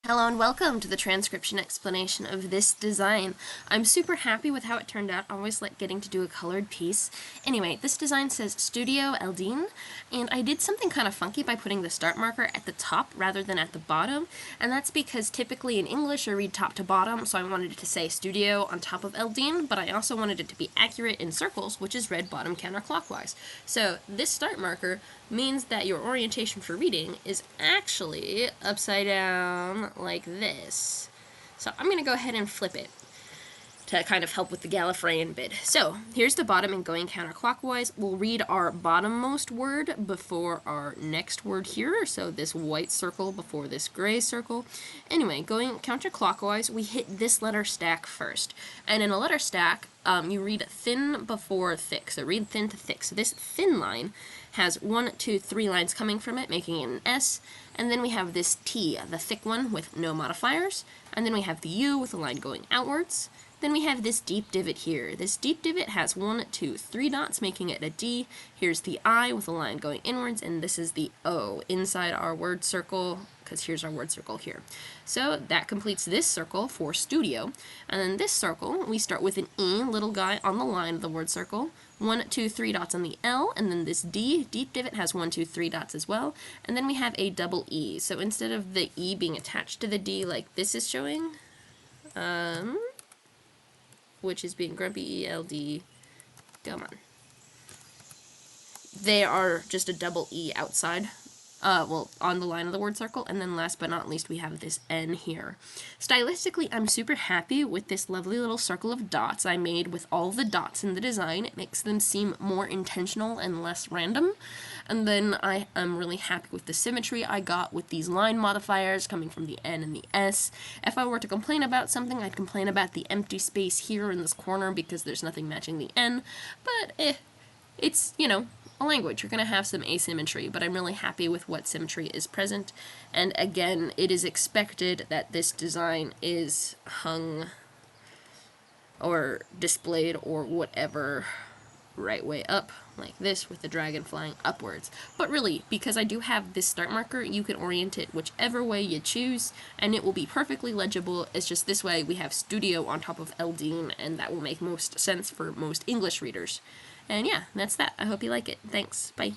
Hello and welcome to the transcription explanation of this design. I'm super happy with how it turned out. I always like getting to do a colored piece. Anyway, this design says Studio Eldeen, and I did something kind of funky by putting the start marker at the top rather than at the bottom, and that's because typically in English I read top to bottom, so I wanted it to say Studio on top of Eldeen, but I also wanted it to be accurate in Sirkles, which is read bottom counterclockwise. So this start marker means that your orientation for reading is actually upside down like this. So I'm going to go ahead and flip it to kind of help with the Gallifreyan bit. So here's the bottom and going counterclockwise. We'll read our bottommost word before our next word here. So this white circle before this gray circle. Anyway, going counterclockwise, we hit this letter stack first. And in a letter stack, you read thin before thick. So read thin to thick. So this thin line has 1, 2, 3 lines coming from it, making it an S. And then we have this T, the thick one with no modifiers. And then we have the U with a line going outwards. Then we have this deep divot here. This deep divot has 1, 2, 3 dots, making it a D. Here's the I with a line going inwards, and this is the O inside our word circle, because here's our word circle here. So that completes this circle for studio. And then this circle, we start with an E, little guy on the line of the word circle. 1, 2, 3 dots on the L, and then this D, deep divot, has 1, 2, 3 dots as well. And then we have a double E. So instead of the E being attached to the D like this is showing, which is being grumpy ELD, come on. They are just a double E outside, on the line of the word circle, and then last but not least we have this N here. Stylistically, I'm super happy with this lovely little circle of dots I made with all the dots in the design. It makes them seem more intentional and less random. And then I am really happy with the symmetry I got with these line modifiers coming from the N and the S. If I were to complain about something, I'd complain about the empty space here in this corner because there's nothing matching the N, but it's, you know, a language. You're going to have some asymmetry, but I'm really happy with what symmetry is present. And again, it is expected that this design is hung or displayed or whatever right way up, like this, with the dragon flying upwards. But really, because I do have this start marker, you can orient it whichever way you choose, and it will be perfectly legible. It's just this way we have studio on top of Eldeen, and that will make most sense for most English readers. And yeah, that's that. I hope you like it. Thanks. Bye.